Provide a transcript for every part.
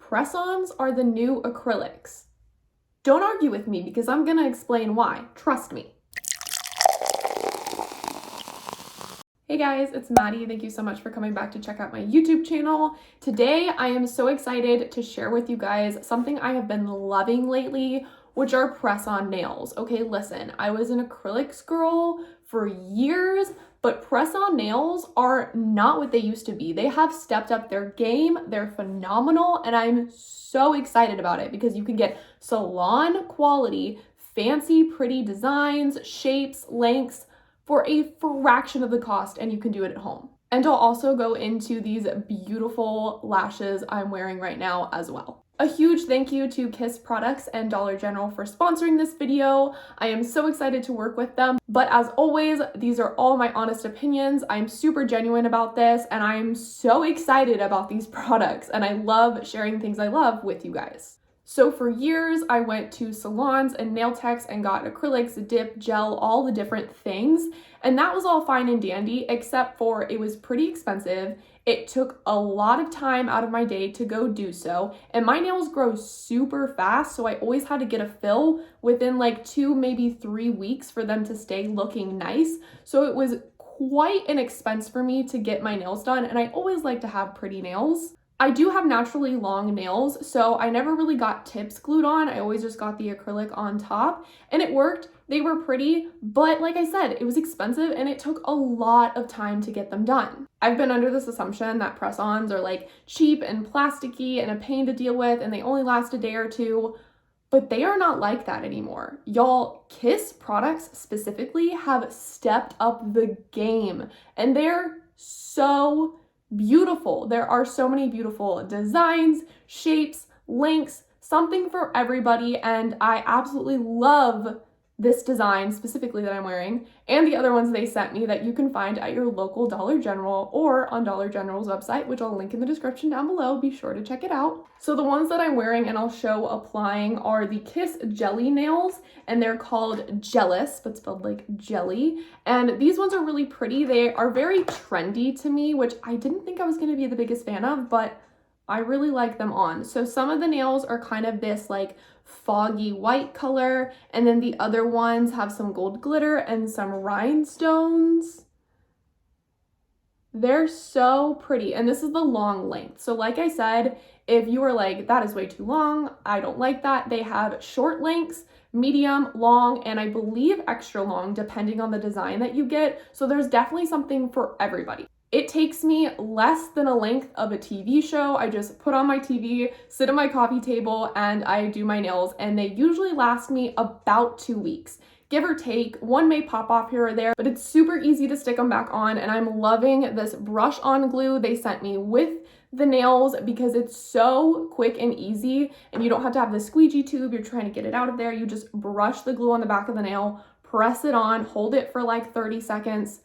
press-ons are the new acrylics. Don't argue with me because I'm gonna explain why. Trust me. Hey guys, it's Maddie. Thank you so much for coming back to check out my YouTube channel. Today, I am so excited to share with you guys something I have been loving lately, which are press-on nails. Okay, listen, I was an acrylics girl for years, but press-on nails are not what they used to be. They have stepped up their game. They're phenomenal, and I'm so excited about it because you can get salon quality, fancy, pretty designs, shapes, lengths, for a fraction of the cost, and you can do it at home. And I'll also go into these beautiful lashes I'm wearing right now as well. A huge thank you to Kiss Products and Dollar General for sponsoring this video. I am so excited to work with them. But as always, these are all my honest opinions. I'm super genuine about this, and I'm so excited about these products, and I love sharing things I love with you guys. So for years, I went to salons and nail techs and got acrylics, dip, gel, all the different things. And that was all fine and dandy, except for it was pretty expensive. It took a lot of time out of my day to go do so. And my nails grow super fast, so I always had to get a fill within like 2, maybe 3 weeks for them to stay looking nice. So it was quite an expense for me to get my nails done. And I always like to have pretty nails. I do have naturally long nails, so I never really got tips glued on. I always just got the acrylic on top, and it worked. They were pretty, but like I said, it was expensive and it took a lot of time to get them done. I've been under this assumption that press-ons are like cheap and plasticky and a pain to deal with, and they only last a day or two, but they are not like that anymore. Y'all, Kiss products specifically have stepped up the game, and they're so beautiful. There are so many beautiful designs, shapes, lengths, something for everybody, and I absolutely love this design specifically that I'm wearing and the other ones they sent me that you can find at your local Dollar General or on Dollar General's website, which I'll link in the description down below. Be sure to check it out. So the ones that I'm wearing and I'll show applying are the Kiss Jelly nails, and they're called Jealous, but spelled like jelly. And these ones are really pretty. They are very trendy to me, which I didn't think I was going to be the biggest fan of, but I really like them on. So some of the nails are kind of this like foggy white color, and then the other ones have some gold glitter and some rhinestones. They're so pretty, and this is the long length. So like I said, if you are like, that is way too long, I don't like that, they have short lengths, medium, long, and I believe extra long depending on the design that you get. So there's definitely something for everybody. It takes me less than a length of a TV show. I just put on my TV, sit at my coffee table, and I do my nails, and they usually last me about 2 weeks. Give or take, one may pop off here or there, but it's super easy to stick them back on, and I'm loving this brush-on glue they sent me with the nails because it's so quick and easy, and you don't have to have the squeegee tube. You're trying to get it out of there. You just brush the glue on the back of the nail, press it on, hold it for like 30 seconds,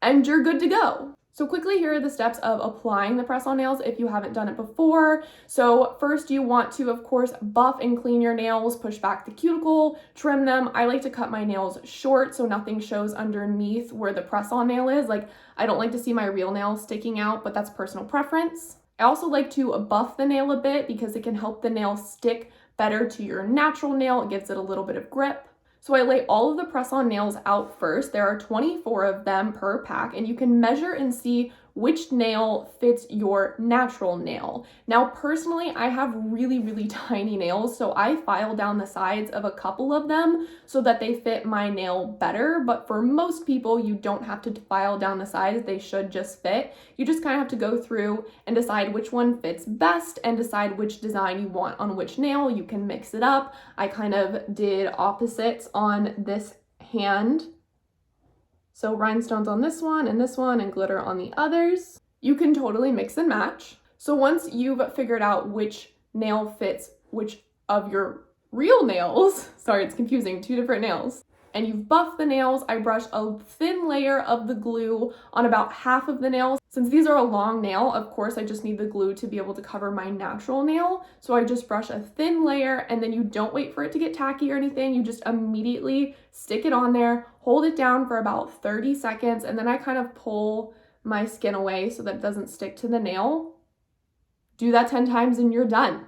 and you're good to go. So quickly, here are the steps of applying the press-on nails if you haven't done it before. So first you want to, of course, buff and clean your nails, push back the cuticle, trim them. I like to cut my nails short so nothing shows underneath where the press-on nail is. Like, I don't like to see my real nail sticking out, but that's personal preference. I also like to buff the nail a bit because it can help the nail stick better to your natural nail. It gives it a little bit of grip. So I lay all of the press-on nails out first. There are 24 of them per pack, and you can measure and see which nail fits your natural nail. Now, personally, I have really, really tiny nails, so I file down the sides of a couple of them so that they fit my nail better. But for most people, you don't have to file down the sides. They should just fit. You just kind of have to go through and decide which one fits best and decide which design you want on which nail. You can mix it up. I kind of did opposites on this hand. So rhinestones on this one and glitter on the others. You can totally mix and match. So once you've figured out which nail fits which of your real nails, sorry, it's confusing, 2 different nails, and you've buffed the nails, I brush a thin layer of the glue on about half of the nails. Since these are a long nail, of course, I just need the glue to be able to cover my natural nail. So I just brush a thin layer, and then you don't wait for it to get tacky or anything. You just immediately stick it on there, hold it down for about 30 seconds, and then I kind of pull my skin away so that it doesn't stick to the nail. Do that 10 times and you're done.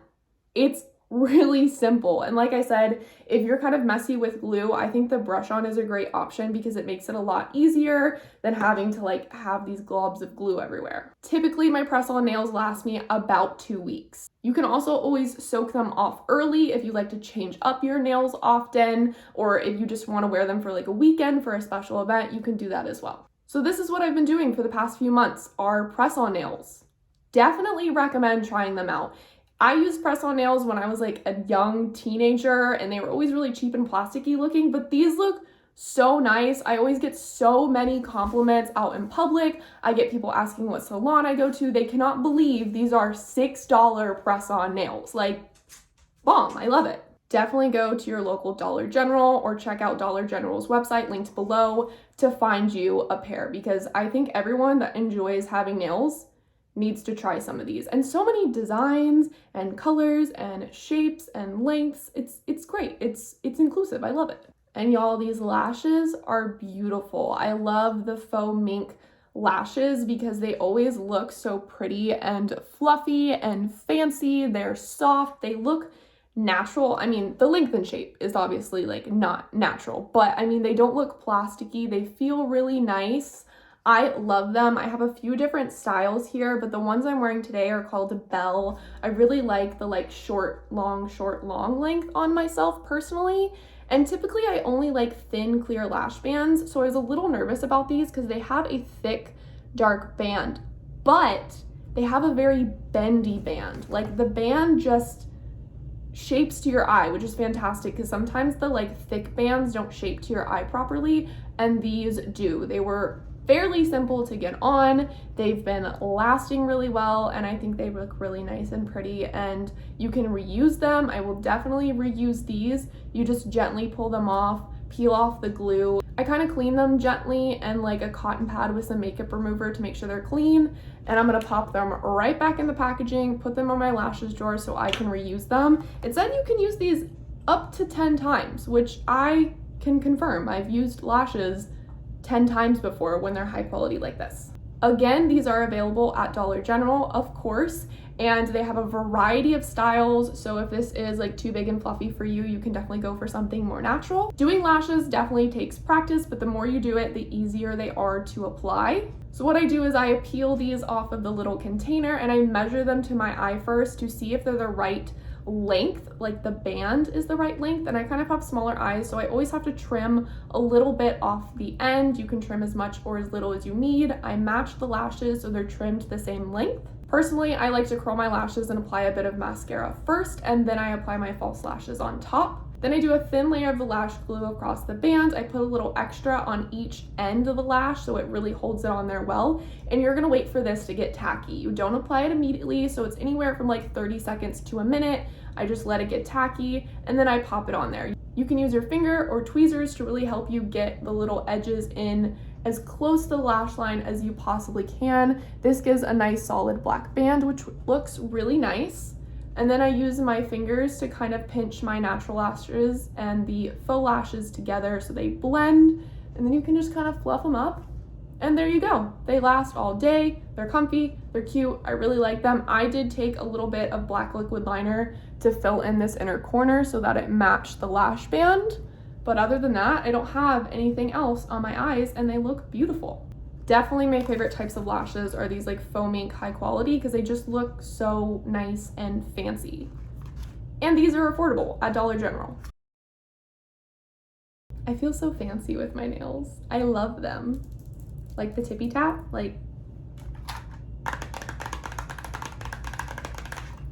It's really simple. And like I said, if you're kind of messy with glue, I think the brush on is a great option because it makes it a lot easier than having to like have these globs of glue everywhere. Typically my press-on nails last me about 2 weeks. You can also always soak them off early if you like to change up your nails often, or if you just want to wear them for like a weekend for a special event, you can do that as well. So this is what I've been doing for the past few months, are press-on nails. Definitely recommend trying them out. I used press-on nails when I was like a young teenager and they were always really cheap and plasticky looking, but these look so nice. I always get so many compliments out in public. I get people asking what salon I go to. They cannot believe these are $6 press-on nails. Like, bomb, I love it. Definitely go to your local Dollar General or check out Dollar General's website linked below to find you a pair, because I think everyone that enjoys having nails needs to try some of these. And so many designs and colors and shapes and lengths. It's great. It's inclusive. I love it. And y'all, these lashes are beautiful. I love the faux mink lashes because they always look so pretty and fluffy and fancy. They're soft. They look natural. I mean, the length and shape is obviously like not natural, but I mean, they don't look plasticky. They feel really nice. I love them. I have a few different styles here, but the ones I'm wearing today are called Belle. I really like the like short, long length on myself personally. And typically I only like thin, clear lash bands. So I was a little nervous about these because they have a thick, dark band, but they have a very bendy band. Like the band just shapes to your eye, which is fantastic because sometimes the like thick bands don't shape to your eye properly, and these do. They were fairly simple to get on. They've been lasting really well, and I think they look really nice and pretty, and you can reuse them. I will definitely reuse these. You just gently pull them off, peel off the glue. I kind of clean them gently and like a cotton pad with some makeup remover to make sure they're clean, and I'm gonna pop them right back in the packaging, put them on my lashes drawer so I can reuse them. It said you can use these up to 10 times, which I can confirm. I've used lashes 10 times before when they're high quality like this. Again, these are available at Dollar General, of course, and they have a variety of styles. So if this is like too big and fluffy for you, you can definitely go for something more natural. Doing lashes definitely takes practice, but the more you do it, the easier they are to apply. So what I do is I peel these off of the little container and I measure them to my eye first to see if they're the right length, like the band is the right length, and I kind of have smaller eyes, so I always have to trim a little bit off the end. You can trim as much or as little as you need. I match the lashes so they're trimmed the same length. Personally, I like to curl my lashes and apply a bit of mascara first, and then I apply my false lashes on top. Then I do a thin layer of the lash glue across the band. I put a little extra on each end of the lash so it really holds it on there well. And you're gonna wait for this to get tacky. You don't apply it immediately, so it's anywhere from like 30 seconds to a minute. I just let it get tacky and then I pop it on there. You can use your finger or tweezers to really help you get the little edges in as close to the lash line as you possibly can. This gives a nice solid black band, which looks really nice. And then I use my fingers to kind of pinch my natural lashes and the faux lashes together so they blend, and then you can just kind of fluff them up. And there you go. They last all day. They're comfy. They're cute. I really like them. I did take a little bit of black liquid liner to fill in this inner corner so that it matched the lash band. But other than that, I don't have anything else on my eyes and they look beautiful. Definitely my favorite types of lashes are these like faux mink high quality because they just look so nice and fancy. And these are affordable at Dollar General. I feel so fancy with my nails. I love them. Like the tippy tap, like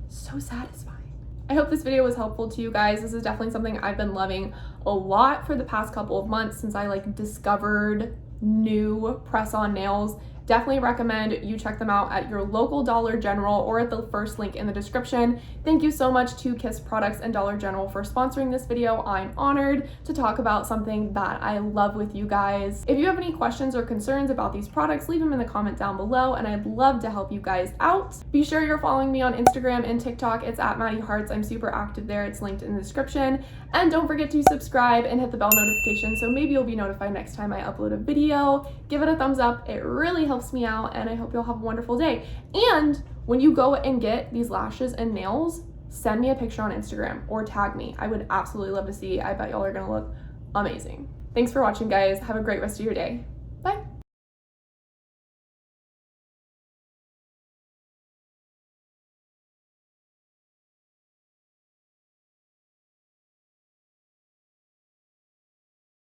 so satisfying. I hope this video was helpful to you guys. This is definitely something I've been loving a lot for the past couple of months since I like discovered new press-on nails. Definitely recommend you check them out at your local Dollar General or at the first link in the description. Thank you so much to Kiss Products and Dollar General for sponsoring this video. I'm honored to talk about something that I love with you guys. If you have any questions or concerns about these products, leave them in the comment down below and I'd love to help you guys out. Be sure you're following me on Instagram and TikTok. It's at Madi Hearts. I'm super active there. It's linked in the description. And don't forget to subscribe and hit the bell notification so maybe you'll be notified next time I upload a video. Give it a thumbs up. It really helps me out, and I hope you'll have a wonderful day. And when you go and get these lashes and nails, send me a picture on Instagram or tag me. I would absolutely love to see. I bet y'all are gonna look amazing. Thanks for watching, guys. Have a great rest of your day. Bye.